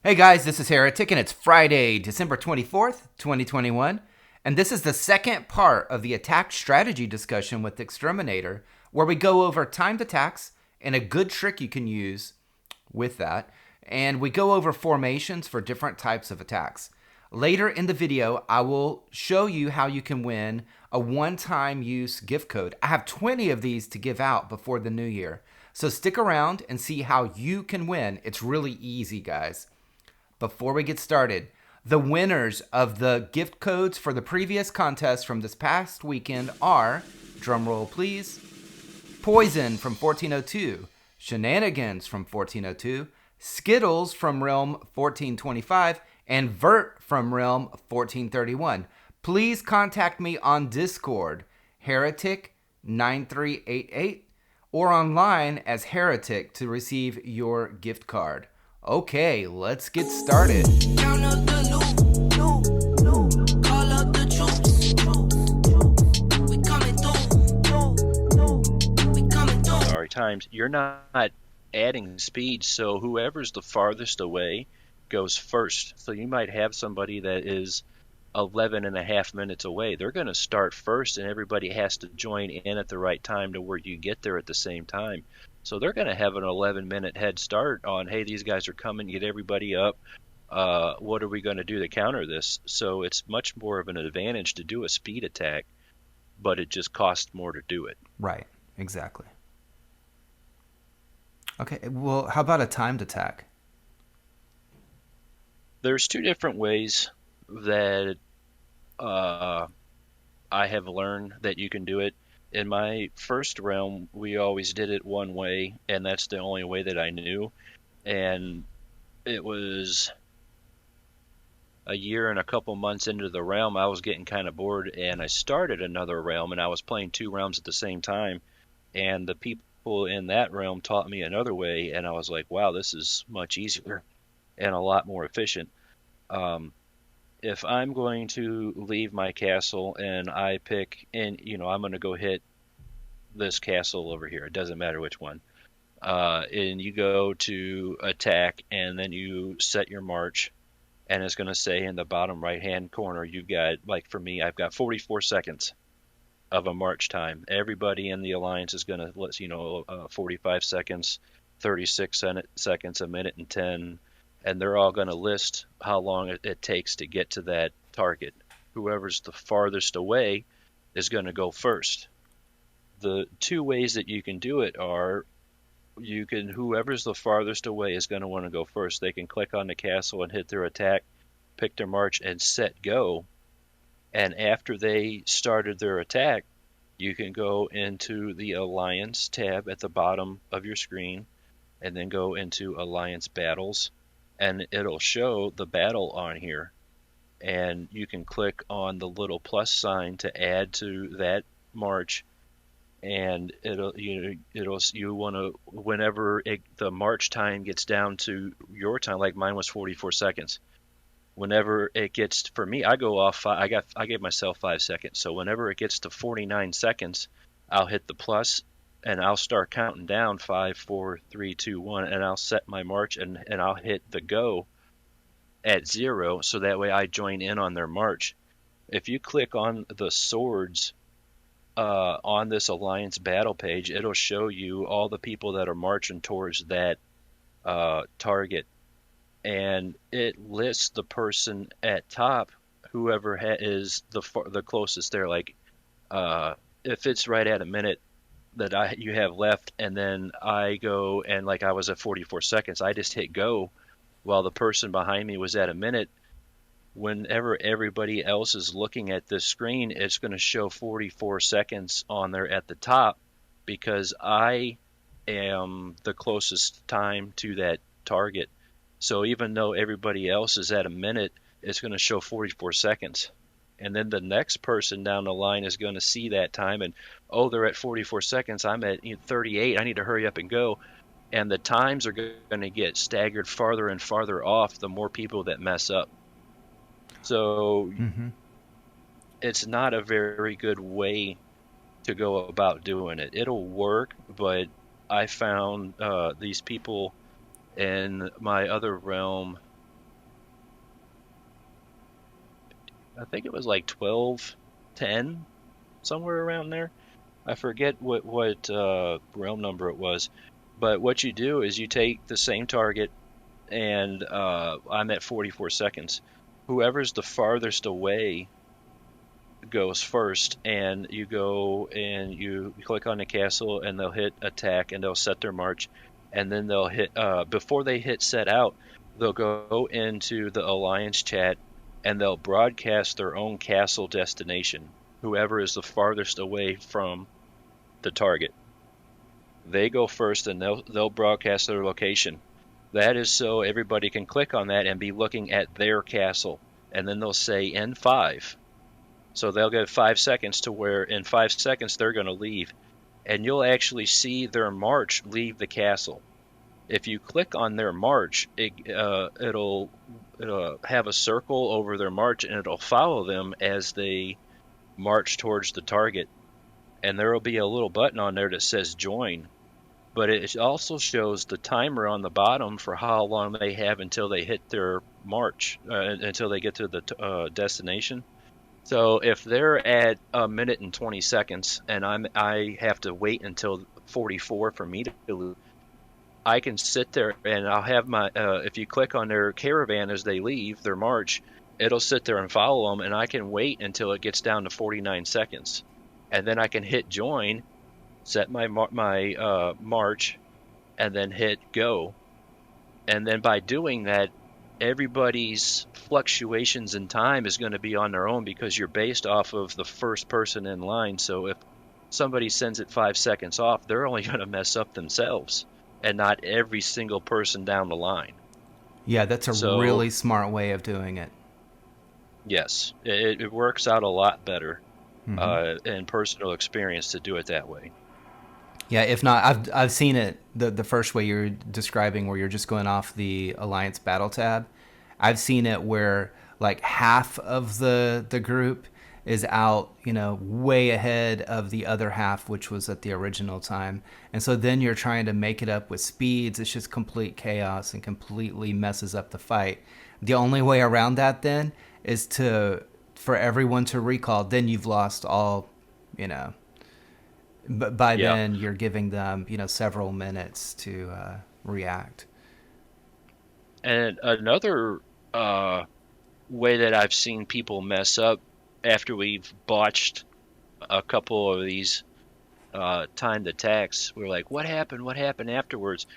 Hey guys, this is Heretic, and it's Friday, December 24th, 2021. And this is the second part of the attack strategy discussion with Exterminator, where we go over timed attacks and a good trick you can use with that. And we go over formations for different types of attacks. Later in the video, I will show you how you can win a one-time use gift code. I have 20 of these to give out before the new year. So stick around and see how you can win. It's really easy, guys. Before we get started, the winners of the gift codes for the previous contest from this past weekend are, drumroll please, Poison from 1402, Shenanigans from 1402, Skittles from Realm 1425, and Vert from Realm 1431. Please contact me on Discord, Heretic9388, or online as Heretic to receive your gift card. Okay, let's get started. Count up the loot, call up the troops. We coming through. We coming through. Sorry, times you're not adding speed, so whoever's the farthest away goes first. So you might have somebody that is 11 and a half minutes away. They're going to start first, and everybody has to join in at the right time to where you get there at the same time. So they're going to have an 11-minute head start on, hey, these guys are coming, get everybody up. What are we going to do to counter this? So it's much more of an advantage to do a speed attack, but it just costs more to do it. Right, exactly. Okay, well, how about a timed attack? There's two different ways that I have learned that you can do it. In my first realm, we always did it one way, and that's the only way that I knew. And it was a year and a couple months into the realm, I was getting kind of bored, and I started another realm, and I was playing two realms at the same time. And the people in that realm taught me another way, and I was like, wow, this is much easier and a lot more efficient. If I'm going to leave my castle and I pick, and I'm going to go hit this castle over here, it doesn't matter which one, and you go to attack, and then you set your march, and it's going to say in the bottom right hand corner, you've got, like for me, I've got 44 seconds of a march time. Everybody in the alliance is going to let 45 seconds, 36 seconds, a minute and 10, and they're all going to list how long it takes to get to that target. Whoever's the farthest away is going to go first. The two ways that you can do it are, whoever's the farthest away is going to want to go first. They can click on the castle and hit their attack, pick their march, and set go. And after they started their attack, you can go into the Alliance tab at the bottom of your screen, and then go into Alliance Battles, and it'll show the battle on here. And you can click on the little plus sign to add to that march, and you want to, whenever the march time gets down to your time, like mine was 44 seconds. Whenever it gets, for me, I go off. I gave myself 5 seconds. So whenever it gets to 49 seconds, I'll hit the plus, and I'll start counting down 5, 4, 3, 2, 1, and I'll set my march, and I'll hit the go at 0, so that way I join in on their march. If you click on the swords on this Alliance battle page, it'll show you all the people that are marching towards that target. And it lists the person at top, whoever is the closest there. Like, if it's right at a minute that you have left, and then I go, and like I was at 44 seconds, I just hit go while the person behind me was at a minute. Whenever everybody else is looking at this screen, it's going to show 44 seconds on there at the top, because I am the closest time to that target. So even though everybody else is at a minute, it's going to show 44 seconds. And then the next person down the line is going to see that time, and, oh, they're at 44 seconds. I'm at 38. I need to hurry up and go. And the times are going to get staggered farther and farther off the more people that mess up. So it's not a very good way to go about doing it. It'll work, but I found these people in my other realm I think it was like 12:10, somewhere around there. I forget what realm number it was. But what you do is you take the same target, and I'm at 44 seconds. Whoever's the farthest away goes first, and you go and you click on the castle, and they'll hit attack, and they'll set their march, and then they'll hit before they hit set out, they'll go into the alliance chat, and they'll broadcast their own castle destination. Whoever is the farthest away from the target, they go first, and they'll broadcast their location. That is so everybody can click on that and be looking at their castle, and then they'll say in five. So they'll get 5 seconds to where in 5 seconds they're going to leave, and you'll actually see their march leave the castle. If you click on their march, it'll have a circle over their march, and it'll follow them as they march towards the target. And there will be a little button on there that says join, but it also shows the timer on the bottom for how long they have until they hit their march, until they get to the destination. So if they're at 1 minute and 20 seconds, and I have to wait until 44 for me to leave, I can sit there and I'll have my if you click on their caravan as they leave their march, it'll sit there and follow them, and I can wait until it gets down to 49 seconds, and then I can hit join, set my march, and then hit go. And then by doing that, everybody's fluctuations in time is going to be on their own, because you're based off of the first person in line. So if somebody sends it 5 seconds off, they're only going to mess up themselves and not every single person down the line. Yeah, that's a So really smart way of doing it. yes, it works out a lot better Hmm. in personal experience to do it that way. Yeah, if not, I've seen it the first way you're describing, where you're just going off the Alliance battle tab. I've seen it where like half of the group is out, way ahead of the other half, which was at the original time. And so then you're trying to make it up with speeds. It's just complete chaos and completely messes up the fight. The only way around that then is for everyone to recall. Then you've lost all, you know. But by Yeah. then you're giving them, several minutes to react. And another way that I've seen people mess up after we've botched a couple of these timed attacks, we're like, what happened? What happened afterwards?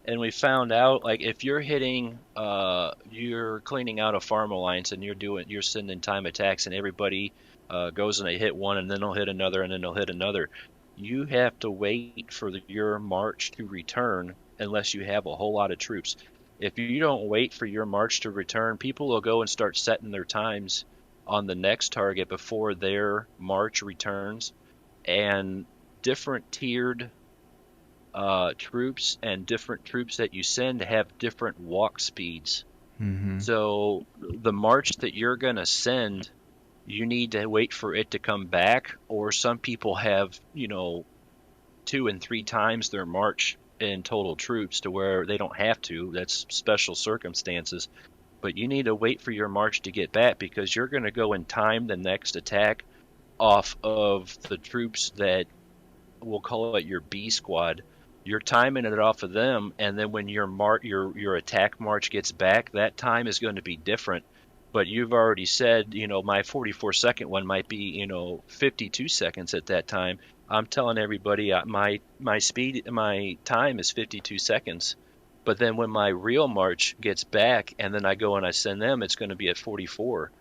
And we found out, like, if you're you're cleaning out a farm alliance, and you're sending time attacks, and everybody goes and they hit one, and then they'll hit another, and then they'll hit another. You have to wait for your march to return unless you have a whole lot of troops. If you don't wait for your march to return, people will go and start setting their times on the next target before their march returns, and different tiered troops and different troops that you send have different walk speeds. Mm-hmm. So the march that you're going to send, you need to wait for it to come back, or some people have, 2 and 3 times their march in total troops to where they don't have to. That's special circumstances. But you need to wait for your march to get back, because you're going to go and time the next attack off of the troops that we'll call it your B squad. You're timing it off of them, and then when your attack march gets back, that time is going to be different. But you've already said, my 44-second one might be, 52 seconds at that time. I'm telling everybody my time is 52 seconds. But then when my real march gets back, and then I go and I send them, it's going to be at 44.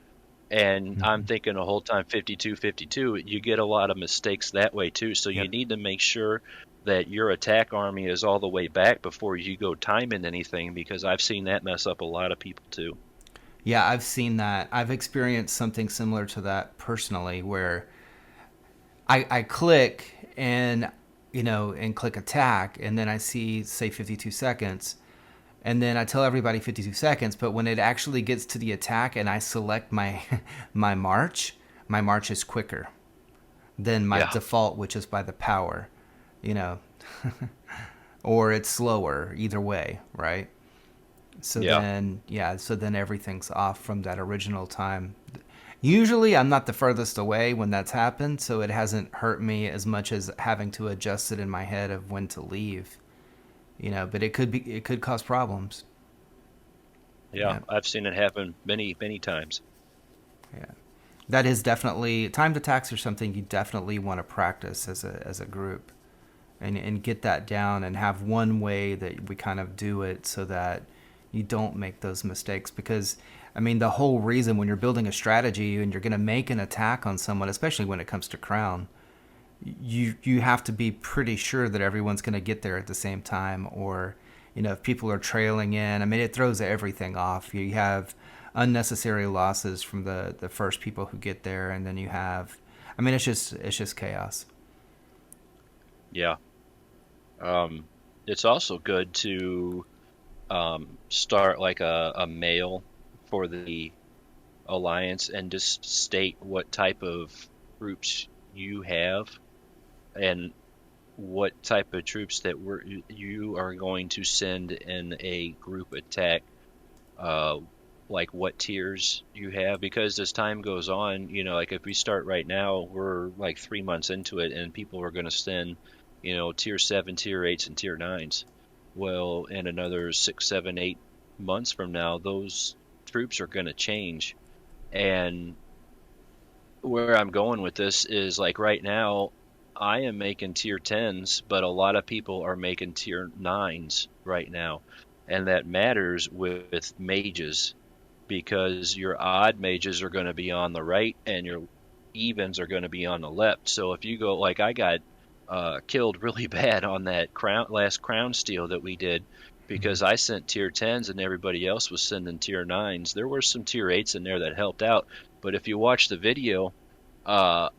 And Mm-hmm. I'm thinking the whole time 52, 52. You get a lot of mistakes that way too. So you Yep. need to make sure that your attack army is all the way back before you go timing anything, because I've seen that mess up a lot of people too. Yeah, I've seen that. I've experienced something similar to that personally, where I click and click attack, and then I see, say, 52 seconds, and then I tell everybody 52 seconds, but when it actually gets to the attack and I select my my march is quicker than my Yeah, default, which is by the power, you know, or it's slower, either way, right? So yeah, then, yeah, so then everything's off from that original time. Usually I'm not the furthest away when that's happened, so it hasn't hurt me as much as having to adjust it in my head of when to leave. But it could cause problems. Yeah, Yeah. I've seen it happen many, many times. Yeah. That is definitely timed attacks are something you definitely want to practice as a group, and get that down and have one way that we kind of do it so that you don't make those mistakes. Because I mean, the whole reason when you're building a strategy and you're going to make an attack on someone, especially when it comes to crown, you have to be pretty sure that everyone's going to get there at the same time. Or if people are trailing in, I mean, it throws everything off. You have unnecessary losses from the first people who get there, and then you have, I mean, it's just chaos. Yeah. It's also good to start like a mail for the alliance and just state what type of troops you have and what type of troops that you are going to send in a group attack, uh, like what tiers you have, because as time goes on, like if we start right now, we're like 3 months into it, and people are going to send, tier 7, tier 8s, and tier 9s. Well, in another 6, 7, 8 months from now, those troops are going to change. And where I'm going with this is like right now, I am making tier 10s, but a lot of people are making tier 9s right now. And that matters with mages, because your odd mages are going to be on the right and your evens are going to be on the left. So if you go, like I got killed really bad on that last crown steal that we did, Mm-hmm. because I sent tier 10s and everybody else was sending tier 9s. There were some tier 8s in there that helped out, but if you watch the video, uh,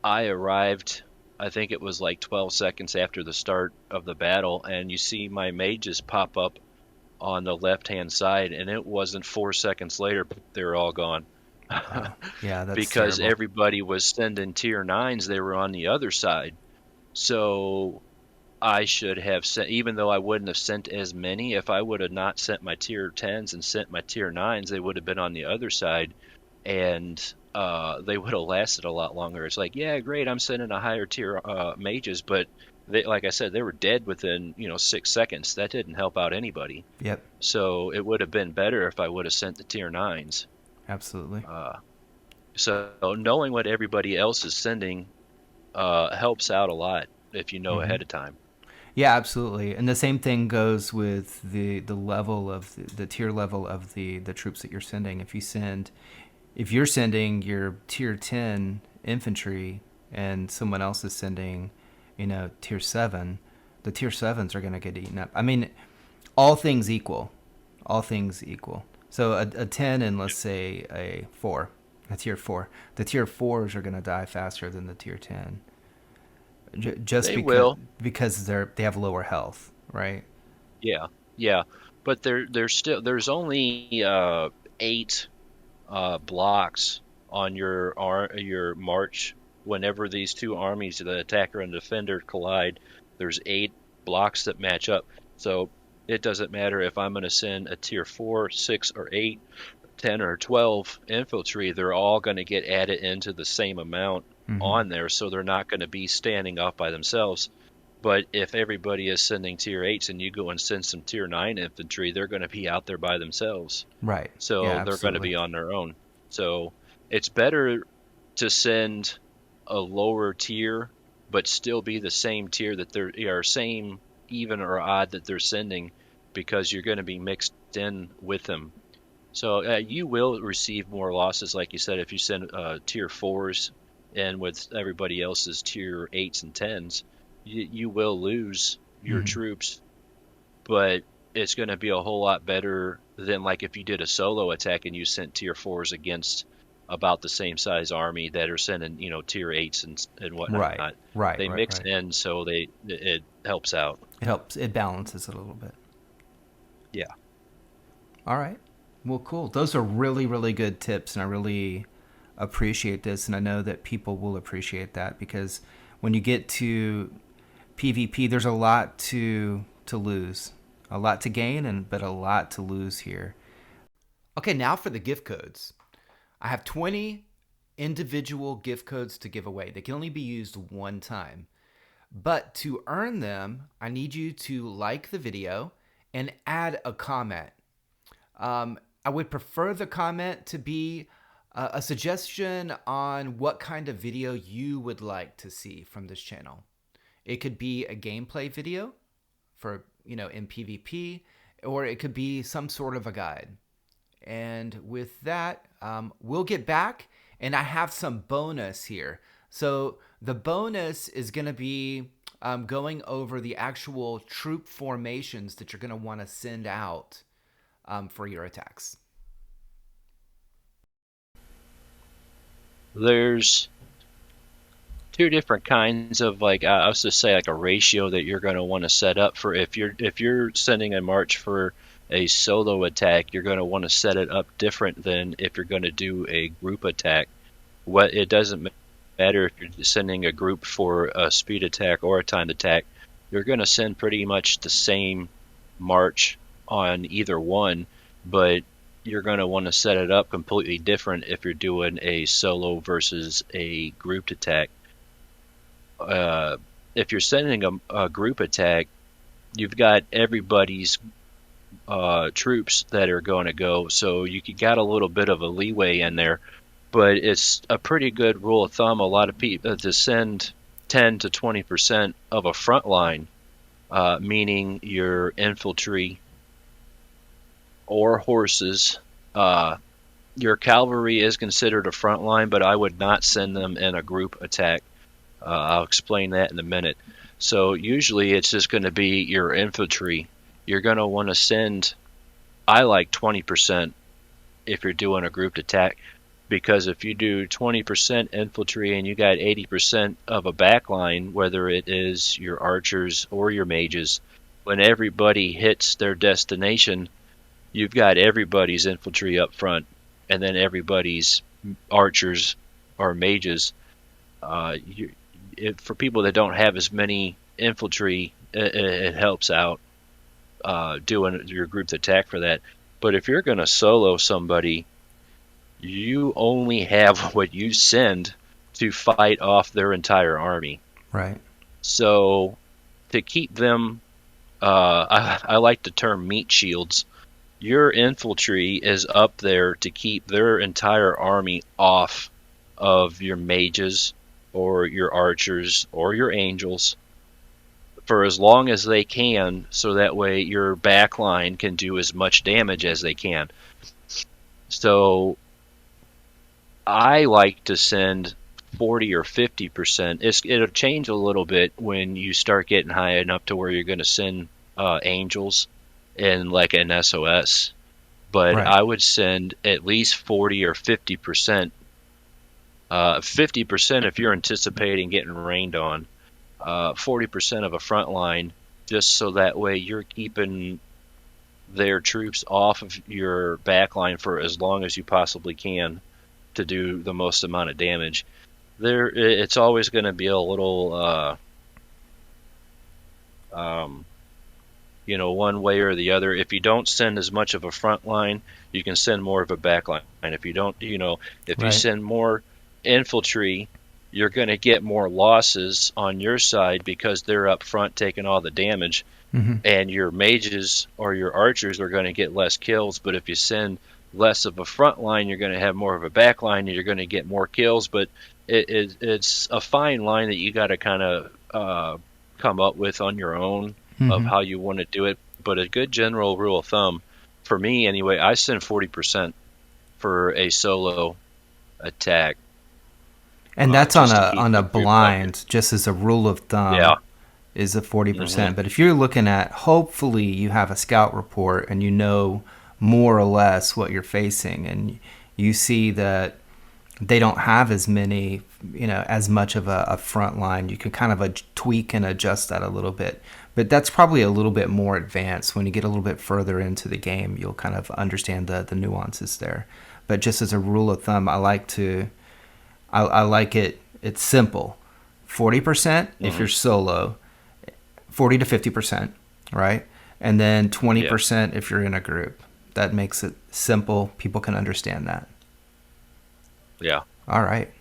I arrived, I think it was like 12 seconds after the start of the battle, and you see my mages pop up on the left hand side, and it wasn't 4 seconds later, they were all gone. Wow. Yeah, that's Because terrible. everybody was sending tier 9s, they were on the other side. So I should have sent, even though I wouldn't have sent as many, if I would have not sent my tier 10s and sent my tier 9s, they would have been on the other side, and they would have lasted a lot longer. It's like, yeah, great, I'm sending a higher tier mages, but they, like I said, they were dead within 6 seconds. That didn't help out anybody. Yep. So it would have been better if I would have sent the tier 9s. Absolutely. Uh, so knowing what everybody else is sending helps out a lot if you know Mm-hmm. ahead of time. Yeah, absolutely. And the same thing goes with the level of the tier level of the troops that you're sending. If you're sending your tier 10 infantry and someone else is sending, tier 7, the tier 7s are going to get eaten up. I mean, all things equal. All things equal. So a 10 and let's say a 4, a tier 4. The tier 4s are going to die faster than the tier 10. Just They will, because they have lower health, right? yeah, yeah, but there's only 8 blocks on your march. Whenever these two armies, the attacker and defender, collide, there's 8 blocks that match up. So it doesn't matter if I'm going to send a tier 4, 6, or 8, 10, or 12 infantry, they're all going to get added into the same amount Mm-hmm. on there, so they're not going to be standing off by themselves. But if everybody is sending tier 8s and you go and send some tier 9 infantry, they're going to be out there by themselves. Right. Yeah, So they're going to absolutely. be on their own. So it's better to send a lower tier, but still be the same tier that they're, or same even or odd that they're sending, because you're going to be mixed in with them. So you will receive more losses, like you said, if you send tier 4s and with everybody else's tier 8s and 10s, you will lose your Mm-hmm. troops, but it's going to be a whole lot better than like if you did a solo attack and you sent tier 4s against about the same size army that are sending, tier 8s and Right. whatnot. Right. They Right. mix Right. in, so it helps out. It helps. It balances it a little bit. Yeah. All right. Well, cool. Those are really, really good tips, and I really appreciate this, and I know that people will appreciate that because when you get to PvP, there's a lot to lose, a lot to gain, and but a lot to lose here. Okay, now for the gift codes. I have 20 individual gift codes to give away. They can only be used one time. But to earn them, I need you to like the video and add a comment. I would prefer the comment to be a suggestion on what kind of video you would like to see from this channel. It could be a gameplay video for, in PvP, or it could be some sort of a guide. And with that, we'll get back, and I have some bonus here. So the bonus is going to be going over the actual troop formations that you're going to want to send out for your attacks. There's two different kinds of, like, I was to say, like a ratio that you're going to want to set up for if you're sending a march for a solo attack. You're going to want to set it up different than if you're going to do a group attack. It doesn't matter if you're sending a group for a speed attack or a timed attack. You're going to send pretty much the same march on either one, but you're going to want to set it up completely different if you're doing a solo versus a grouped attack. If you're sending a group attack, you've got everybody's troops that are going to go, so you got a little bit of a leeway in there, but it's a pretty good rule of thumb. A lot of people to send 10 to 20% of a front line, meaning your infantry or horses. Your cavalry is considered a front line, but I would not send them in a group attack. I'll explain that in a minute. So usually it's just going to be your infantry. You're going to want to send, I like 20% if you're doing a grouped attack, because if you do 20% infantry and you got 80% of a backline, whether it is your archers or your mages, when everybody hits their destination, you've got everybody's infantry up front, and then everybody's archers or mages. For people that don't have as many infantry, it helps out doing your grouped attack for that. But if you're going to solo somebody, you only have what you send to fight off their entire army. Right. So to keep them, I like the term meat shields. Your infantry is up there to keep their entire army off of your mages or your archers or your angels for as long as they can, so that way your backline can do as much damage as they can. So I like to send 40 or 50%. It'll change a little bit when you start getting high enough to where you're going to send angels in like an SOS. But right. I would send at least 40 or 50%. 50% if you're anticipating getting rained on. 40% of a front line, just so that way you're keeping their troops off of your back line for as long as you possibly can to do the most amount of damage. It's always going to be a little, one way or the other. If you don't send as much of a front line, you can send more of a back line. And if you don't, if you send more infantry, you're going to get more losses on your side because they're up front taking all the damage. Mm-hmm. And your mages or your archers are going to get less kills. But if you send less of a front line, you're going to have more of a back line, and you're going to get more kills. But it's a fine line that you got to kind of come up with on your own. Mm-hmm. Of how you want to do it. But a good general rule of thumb, for me anyway, I send 40% for a solo attack. And that's on a blind, just as a rule of thumb, is a 40%. Mm-hmm. But if you're looking at, hopefully you have a scout report and you know more or less what you're facing, and you see that they don't have as many, as much of a front line, you can kind of tweak and adjust that a little bit. But that's probably a little bit more advanced. When you get a little bit further into the game, you'll kind of understand the nuances there. But just as a rule of thumb, I like it. It's simple. 40% if you're solo, 40 to 50%, right? And then 20% if you're in a group. That makes it simple. People can understand that. Yeah, All right.